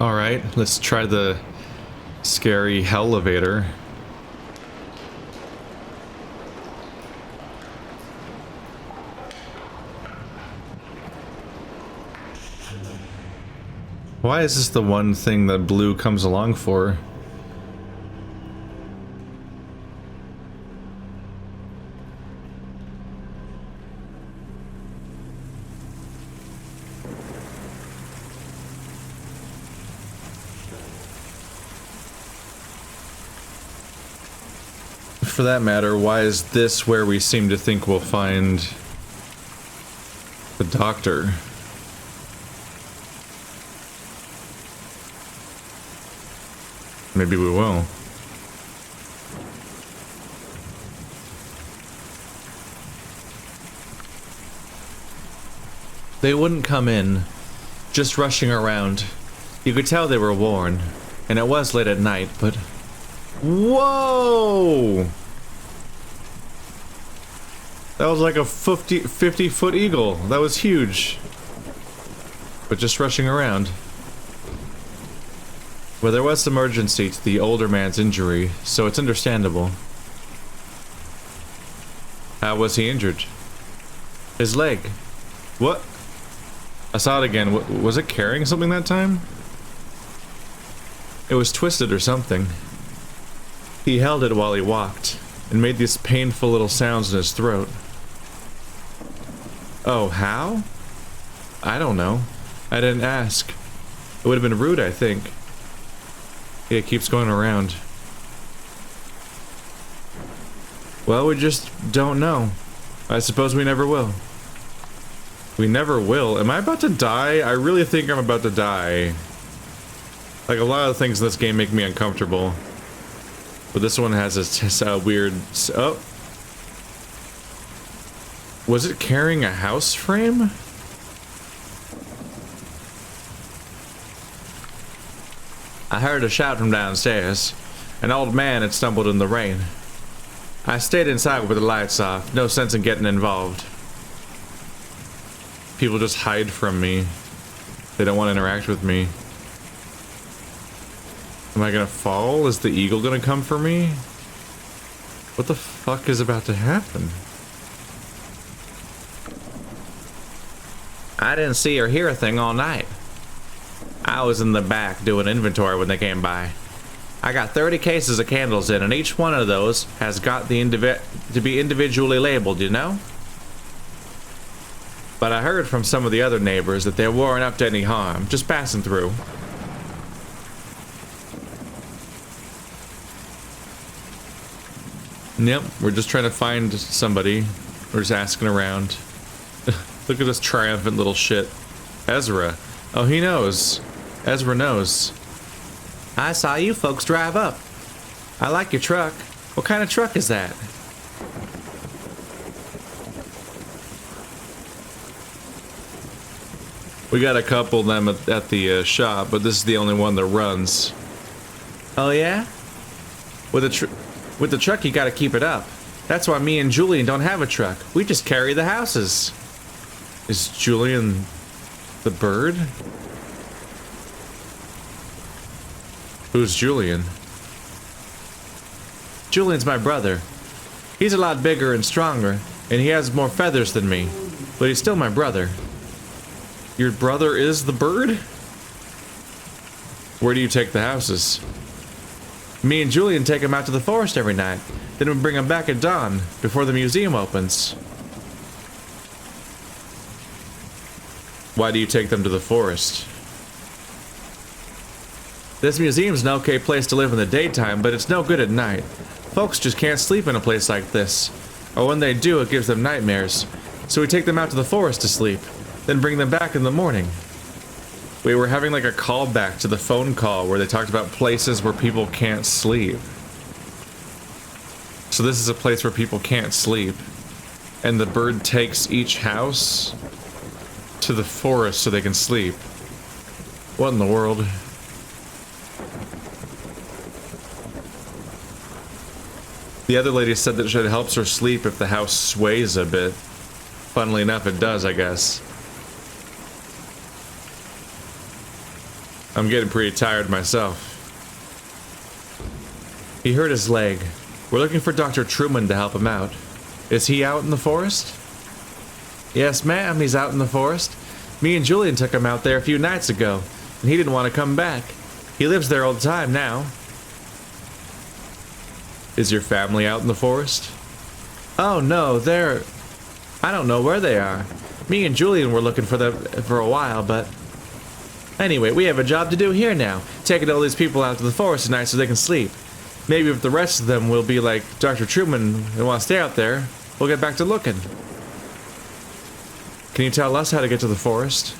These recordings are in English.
Alright, let's try the scary hell-elevator. Why is this the one thing that Blue comes along for? For that matter, why is this where we seem to think we'll find the doctor? Maybe we will. They wouldn't come in, just rushing around. You could tell they were worn, and it was late at night, but... Whoa! That was like a 50-foot eagle. That was huge. But just rushing around. Well, there was some urgency to the older man's injury, so it's understandable. How was he injured? His leg. What? I saw it again. Was it carrying something that time? It was twisted or something. He held it while he walked, and made these painful little sounds in his throat. Oh, how? I don't know. I didn't ask. It would have been rude, I think. Yeah, it keeps going around. Well, we just don't know. I suppose we never will. We never will. Am I about to die? I really think I'm about to die. Like, a lot of things in this game make me uncomfortable. But this one has a weird... Oh. Was it carrying a house frame? I heard a shout from downstairs. An old man had stumbled in the rain. I stayed inside with the lights off. No sense in getting involved. People just hide from me. They don't want to interact with me. Am I gonna fall? Is the eagle gonna come for me? What the fuck is about to happen? I didn't see or hear a thing all night. I was in the back doing inventory when they came by. I got 30 cases of candles in, and each one of those has got the to be individually labeled, you know? But I heard from some of the other neighbors that they weren't up to any harm, just passing through. Yep, we're just trying to find somebody. We're just asking around. Look at this triumphant little shit. Ezra. Oh, he knows. Ezra knows. I saw you folks drive up. I like your truck. What kind of truck is that? We got a couple of them at the shop, but this is the only one that runs. Oh yeah? With the truck, you gotta keep it up. That's why me and Julian don't have a truck. We just carry the houses. Is Julian the bird? Who's Julian? Julian's my brother. He's a lot bigger and stronger, and he has more feathers than me. But he's still my brother. Your brother is the bird? Where do you take the houses? Me and Julian take him out to the forest every night. Then we bring him back at dawn, before the museum opens. Why do you take them to the forest? This museum's an okay place to live in the daytime, but it's no good at night. Folks just can't sleep in a place like this. Or when they do, it gives them nightmares. So we take them out to the forest to sleep, then bring them back in the morning. We were having like a callback to the phone call where they talked about places where people can't sleep. So this is a place where people can't sleep. And the bird takes each house to the forest so they can sleep. What in the world? The other lady said that it helps her sleep if the house sways a bit. Funnily enough, it does, I guess. I'm getting pretty tired myself. He hurt his leg. We're looking for Dr. Truman to help him out. Is he out in the forest? Yes, ma'am, he's out in the forest. Me and Julian took him out there a few nights ago, and he didn't want to come back. He lives there all the time now. Is your family out in the forest? Oh no, I don't know where they are. Me and Julian were looking for them for a while, but... Anyway, we have a job to do here now. Taking all these people out to the forest tonight so they can sleep. Maybe if the rest of them will be like Dr. Truman and want to stay out there, we'll get back to looking. Can you tell us how to get to the forest?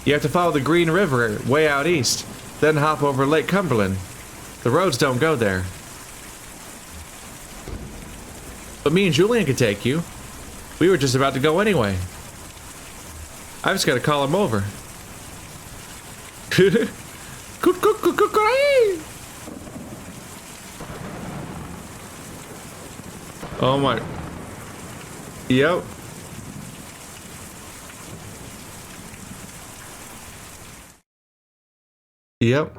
You have to follow the Green River way out east, then hop over Lake Cumberland. The roads don't go there. But me and Julian can take you. We were just about to go anyway. I just gotta call him over. Oh my. Yep. Yep.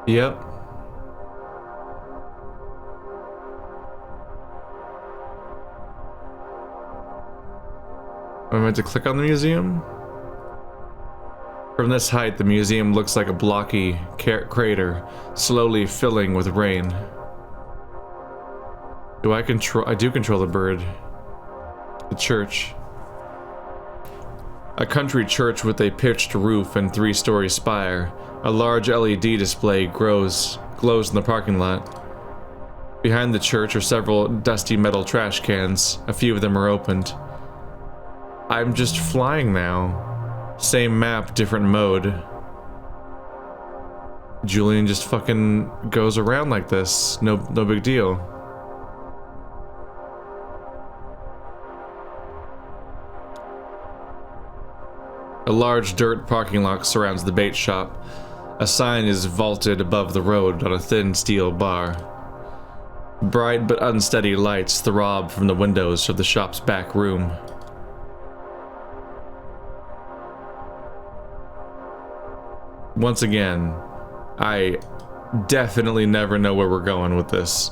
Yep. Am I meant to click on the museum? From this height, the museum looks like a blocky crater, slowly filling with rain. I do control the bird. The church. A country church with a pitched roof and 3-story spire. A large LED display glows in the parking lot. Behind the church are several dusty metal trash cans. A few of them are opened. I'm just flying now. Same map, different mode. Julian just fucking goes around like this. No big deal. A large dirt parking lot surrounds the bait shop. A sign is vaulted above the road on a thin steel bar. Bright but unsteady lights throb from the windows of the shop's back room. Once again, I definitely never know where we're going with this.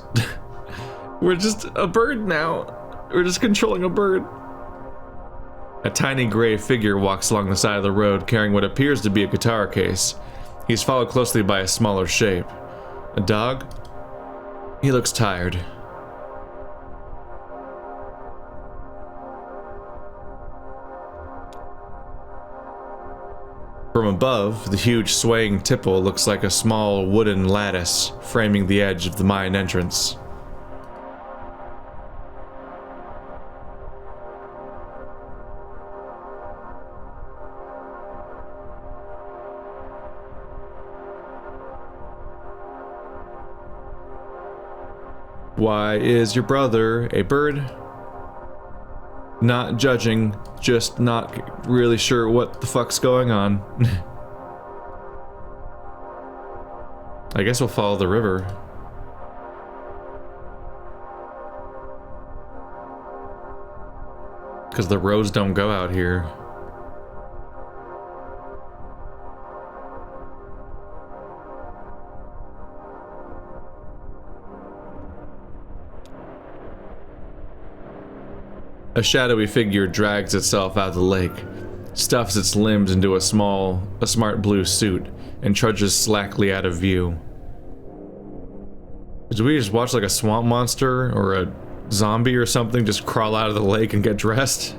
We're just a bird now. We're just controlling a bird. A tiny gray figure walks along the side of the road carrying what appears to be a guitar case. He's followed closely by a smaller shape. A dog? He looks tired. From above, the huge swaying tipple looks like a small wooden lattice framing the edge of the mine entrance. Why is your brother a bird? Not judging, just not really sure what the fuck's going on. I guess we'll follow the river. Because the roads don't go out here. A shadowy figure drags itself out of the lake, stuffs its limbs into a smart blue suit, and trudges slackly out of view. Did we just watch like a swamp monster or a zombie or something just crawl out of the lake and get dressed?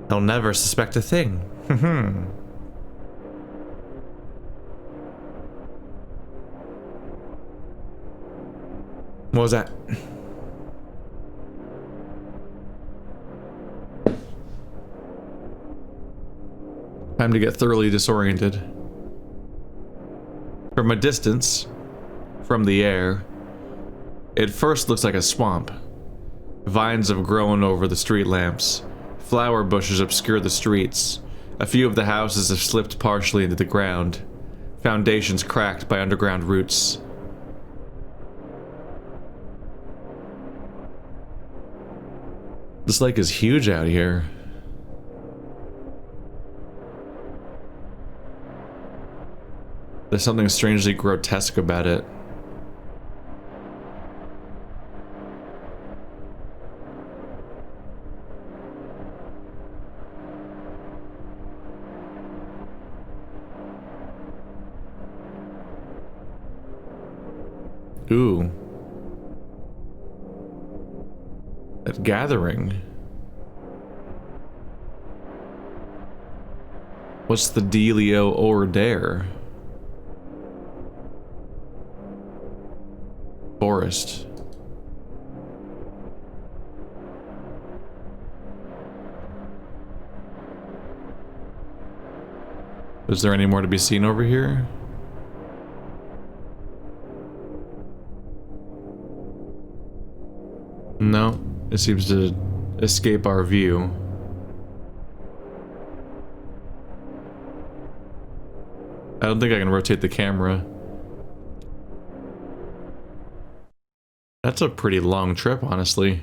They'll never suspect a thing. What was that? Time to get thoroughly disoriented. From a distance, from the air, it first looks like a swamp. Vines have grown over the street lamps. Flower bushes obscure the streets. A few of the houses have slipped partially into the ground. Foundations cracked by underground roots. This lake is huge out here. There's something strangely grotesque about it. Ooh. That gathering. What's the dealio or dare? Forest. Is there any more to be seen over here? No, it seems to escape our view. I don't think I can rotate the camera. That's a pretty long trip, honestly.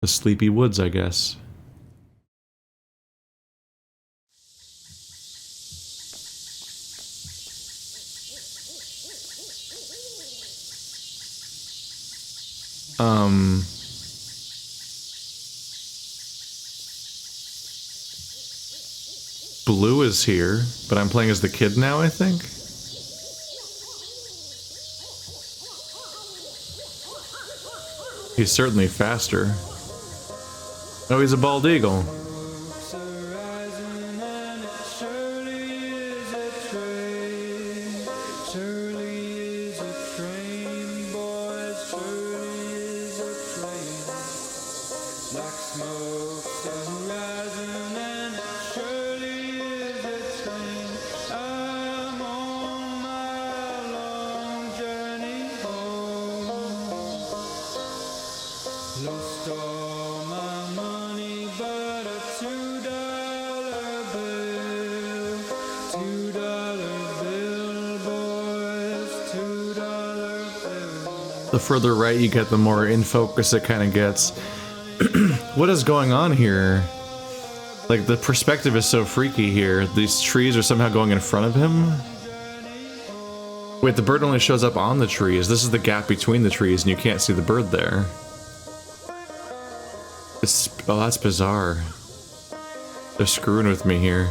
The sleepy woods, I guess. Blue is here, but I'm playing as the kid now, I think. He's certainly faster. Oh, he's a bald eagle. The further right you get, the more in focus it kind of gets. What is going on here? Like, the perspective is so freaky here. These trees are somehow going in front of him. Wait, the bird only shows up on the trees. This is the gap between the trees, and you can't see the bird there. Oh, that's bizarre. They're screwing with me here.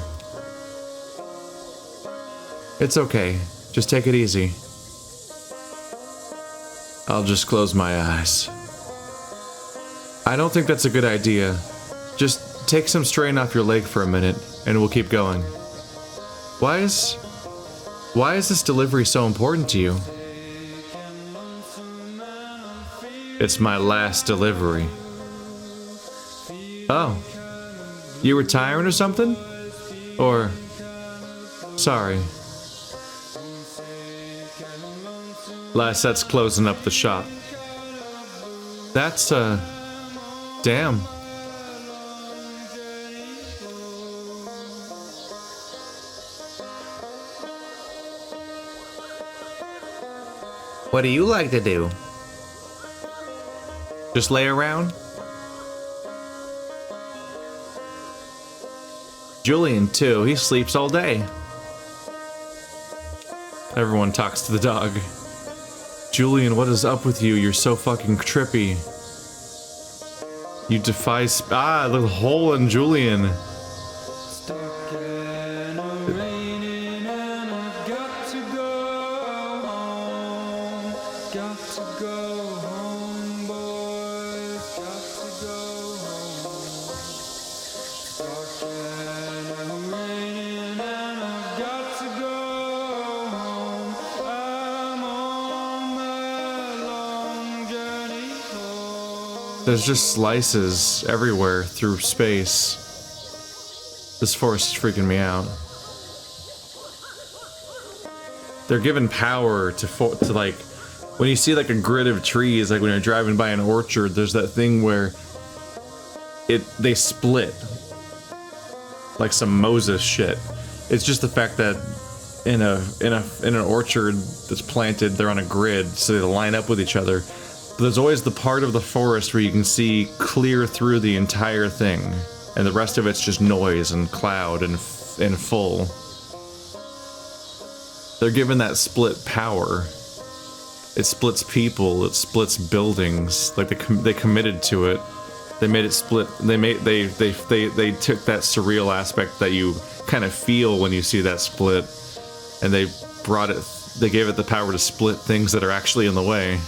It's okay. Just take it easy. I'll just close my eyes. I don't think that's a good idea. Just take some strain off your leg for a minute, and we'll keep going. Why is this delivery so important to you? It's my last delivery. Oh. You retiring or something? Or... sorry. Last set's closing up the shop. That's, damn. What do you like to do? Just lay around? Julian, too. He sleeps all day. Everyone talks to the dog. Julian, what is up with you? You're so fucking trippy. You defy the hole in Julian. There's just slices everywhere through space. This forest is freaking me out. They're given power to like, when you see like a grid of trees, like when you're driving by an orchard, there's that thing where they split. Like some Moses shit. It's just the fact that in an orchard that's planted, they're on a grid, so they line up with each other. But there's always the part of the forest where you can see clear through the entire thing, and the rest of it's just noise and cloud and full. They're given that split power. It splits people, it splits buildings. Like they committed to it. They made it split. They took that surreal aspect that you kind of feel when you see that split, and they brought it. They gave it the power to split things that are actually in the way.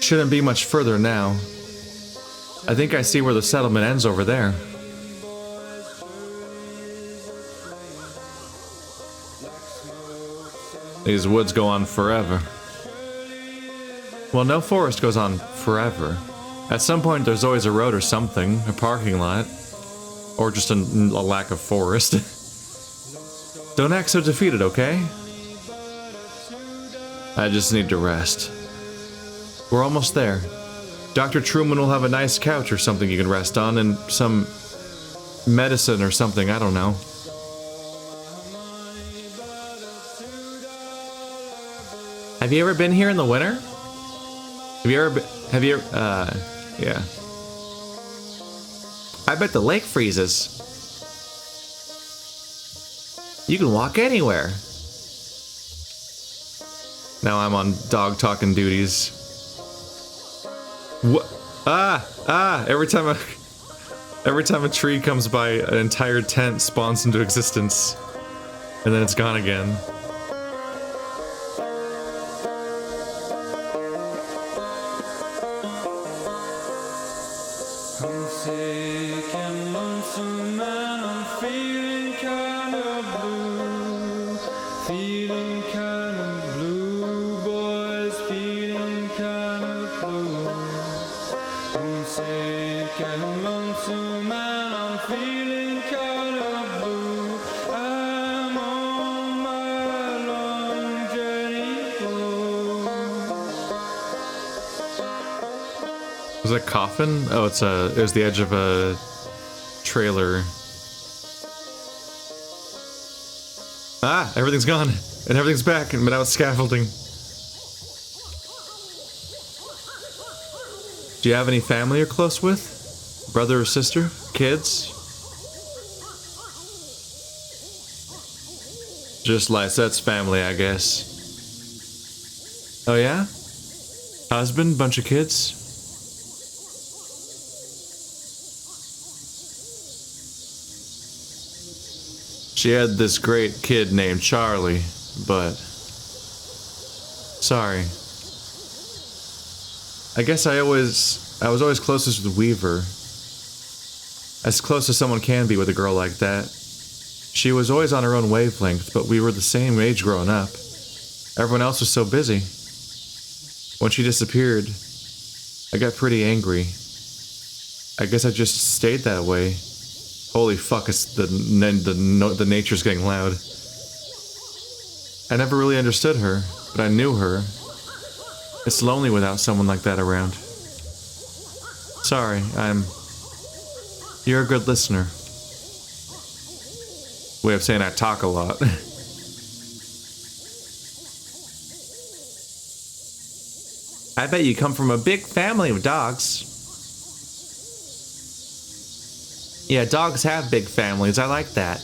Shouldn't be much further now. I think I see where the settlement ends over there. These woods go on forever. Well, no forest goes on forever. At some point, there's always a road or something, a parking lot, or just a lack of forest. Don't act so defeated, okay? I just need to rest. We're almost there. Dr. Truman will have a nice couch or something you can rest on, and some medicine or something, I don't know. Have you ever been here in the winter? Yeah. I bet the lake freezes. You can walk anywhere. Now I'm on dog talking duties. What? Every time a tree comes by, an entire tent spawns into existence. And then it's gone again. Was it a coffin? Oh, it was the edge of a trailer. Ah, everything's gone, and everything's back, and without scaffolding. Do you have any family you're close with? Brother or sister? Kids? Just Lysette's family, I guess. Oh yeah? Husband, bunch of kids? She had this great kid named Charlie, but... Sorry. I guess I was always closest with Weaver. As close as someone can be with a girl like that. She was always on her own wavelength, but we were the same age growing up. Everyone else was so busy. When she disappeared, I got pretty angry. I guess I just stayed that way. Holy fuck, it's the nature's getting loud. I never really understood her, but I knew her. It's lonely without someone like that around. Sorry, you're a good listener. Way of saying I talk a lot. I bet you come from a big family of dogs. Yeah, dogs have big families. I like that.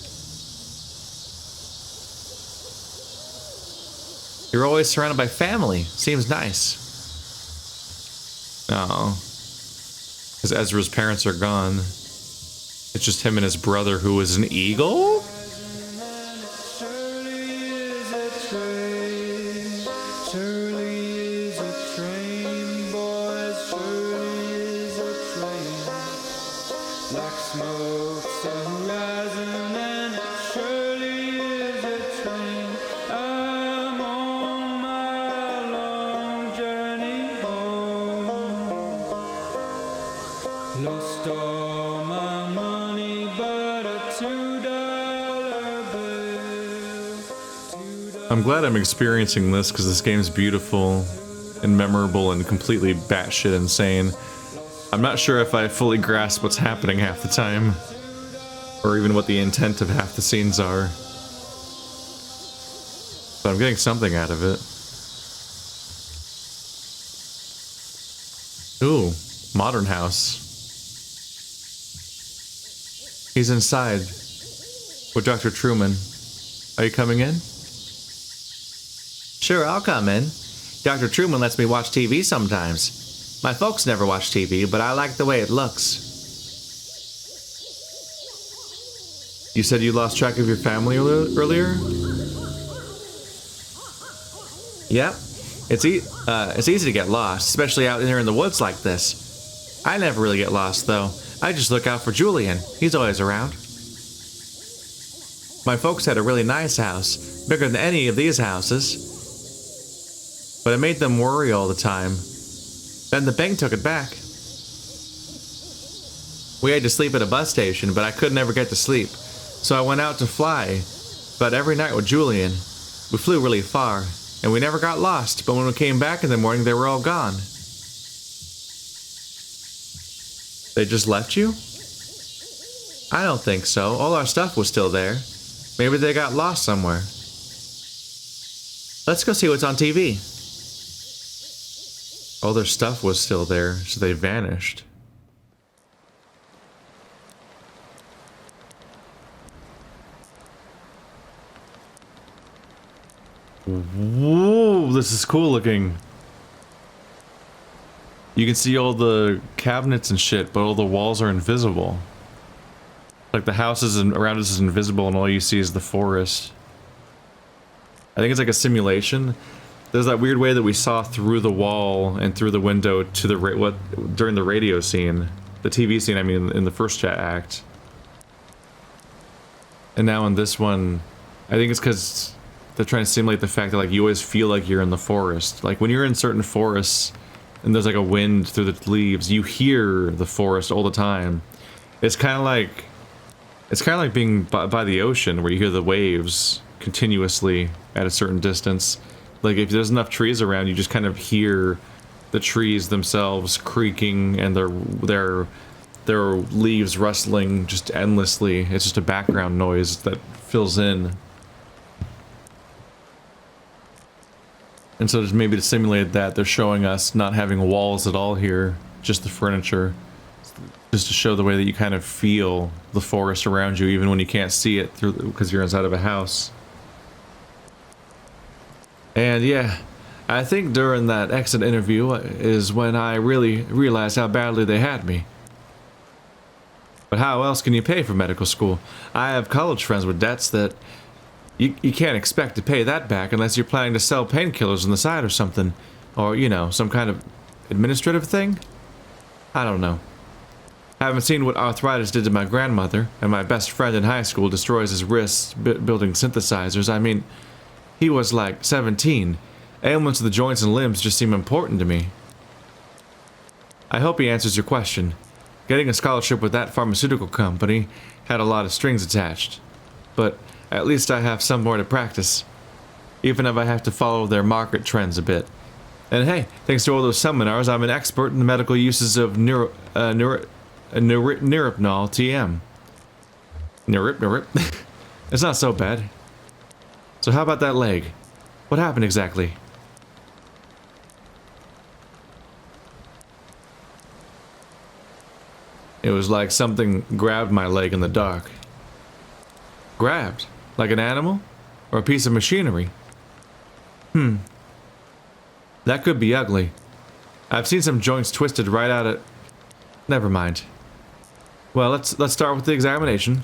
You're always surrounded by family. Seems nice. Oh. Because Ezra's parents are gone. It's just him and his brother who is an eagle? I'm glad I'm experiencing this because this game's beautiful and memorable and completely batshit insane. I'm not sure if I fully grasp what's happening half the time, or even what the intent of half the scenes are. But I'm getting something out of it. Ooh, modern house. He's inside with Dr. Truman. Are you coming in? Sure, I'll come in. Dr. Truman lets me watch TV sometimes. My folks never watch TV, but I like the way it looks. You said you lost track of your family earlier? Yep. It's easy to get lost, especially out here in the woods like this. I never really get lost, though. I just look out for Julian. He's always around. My folks had a really nice house, bigger than any of these houses. But it made them worry all the time. Then the bank took it back. We had to sleep at a bus station, but I could never get to sleep. So I went out to fly. But every night with Julian, we flew really far. And we never got lost, but when we came back in the morning, they were all gone. They just left you? I don't think so. All our stuff was still there. Maybe they got lost somewhere. Let's go see what's on TV. All their stuff was still there, so they vanished. Whoa, this is cool looking. You can see all the cabinets and shit, but all the walls are invisible. Like the houses around us is invisible and all you see is the forest. I think it's like a simulation. There's that weird way that we saw through the wall and through the window to the during the radio scene. The TV scene, I mean, in the first chat act. And now in this one, I think it's because they're trying to simulate the fact that like you always feel like you're in the forest. Like when you're in certain forests and there's like a wind through the leaves, you hear the forest all the time. It's kind of like being by the ocean where you hear the waves continuously at a certain distance. Like if there's enough trees around, you just kind of hear the trees themselves creaking and their leaves rustling just endlessly. It's just a background noise that fills in. And so just maybe to simulate that, they're showing us not having walls at all here, just the furniture, just to show the way that you kind of feel the forest around you, even when you can't see it through because you're inside of a house. And yeah, I think during that exit interview is when I really realized how badly they had me. But how else can you pay for medical school? I have college friends with debts that you can't expect to pay that back unless you're planning to sell painkillers on the side or something. Or, you know, some kind of administrative thing? I don't know. I haven't seen what arthritis did to my grandmother, and my best friend in high school destroys his wrists building synthesizers. I mean, he was like 17. Ailments of the joints and limbs just seem important to me. I hope he answers your question. Getting a scholarship with that pharmaceutical company had a lot of strings attached. But at least I have some more to practice, even if I have to follow their market trends a bit. And hey, thanks to all those seminars, I'm an expert in the medical uses of Neuropnol TM. Neurip. It's not so bad. So how about that leg? What happened exactly? It was like something grabbed my leg in the dark. Grabbed? Like an animal? Or a piece of machinery? That could be ugly. I've seen some joints twisted right out of... Never mind. Well, let's start with the examination.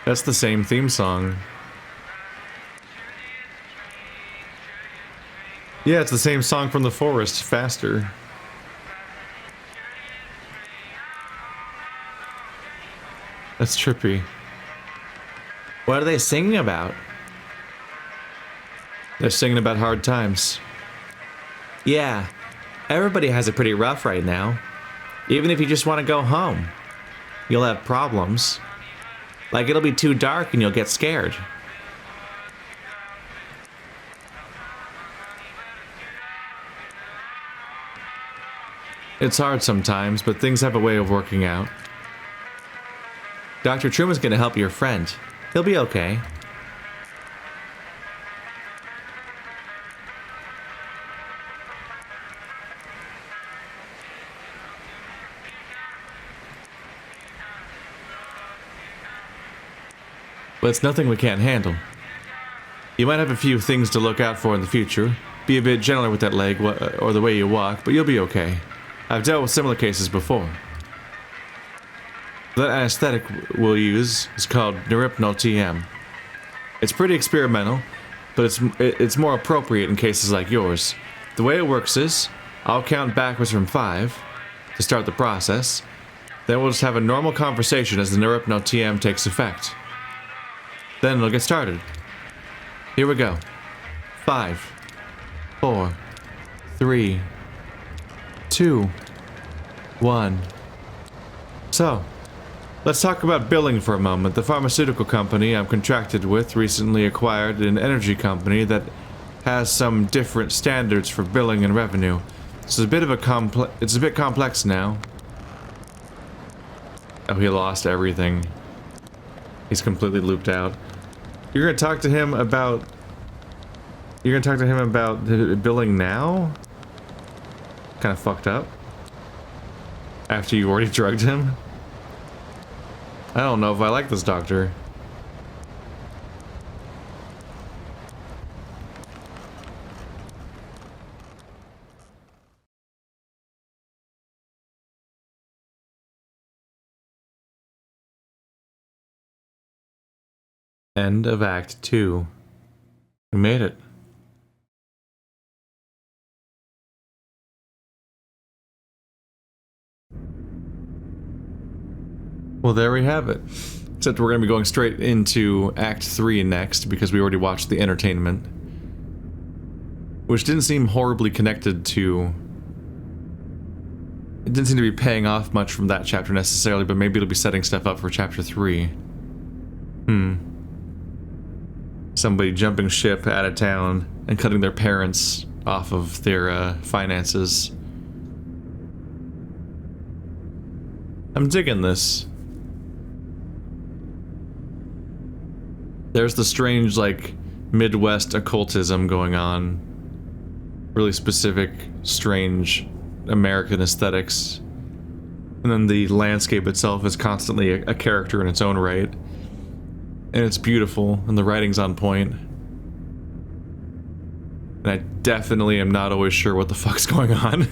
That's the same theme song. Yeah, it's the same song from the forest, faster. That's trippy. What are they singing about? They're singing about hard times. Yeah, everybody has it pretty rough right now. Even if you just want to go home, you'll have problems. Like it'll be too dark and you'll get scared. It's hard sometimes, but things have a way of working out. Dr. Truman's gonna help your friend. He'll be okay. But it's nothing we can't handle. You might have a few things to look out for in the future. Be a bit gentler with that leg or the way you walk, but you'll be okay. I've dealt with similar cases before. That anesthetic we'll use is called neuropnol TM. It's pretty experimental, but it's more appropriate in cases like yours. The way it works is, I'll count backwards from 5 to start the process. Then we'll just have a normal conversation as the neuropnol TM takes effect. Then it'll get started. Here we go. 5, 4, 3, 2, 1. So, let's talk about billing for a moment. The pharmaceutical company I'm contracted with recently acquired an energy company that has some different standards for billing and revenue. So it's a bit complex now. Oh, he lost everything. He's completely looped out. You're gonna talk to him about the billing now? Kind of fucked up. After you already drugged him? I don't know if I like this doctor. End of Act 2. We made it. Well, there we have it. Except we're going to be going straight into Act 3 next, because we already watched the entertainment. Which didn't seem horribly connected to... It didn't seem to be paying off much from that chapter necessarily, but maybe it'll be setting stuff up for Chapter 3. Somebody jumping ship out of town and cutting their parents off of their finances. I'm digging this. There's the strange, like, Midwest occultism going on. Really specific, strange American aesthetics. And then the landscape itself is constantly a character in its own right. And it's beautiful, and the writing's on point. And I definitely am not always sure what the fuck's going on.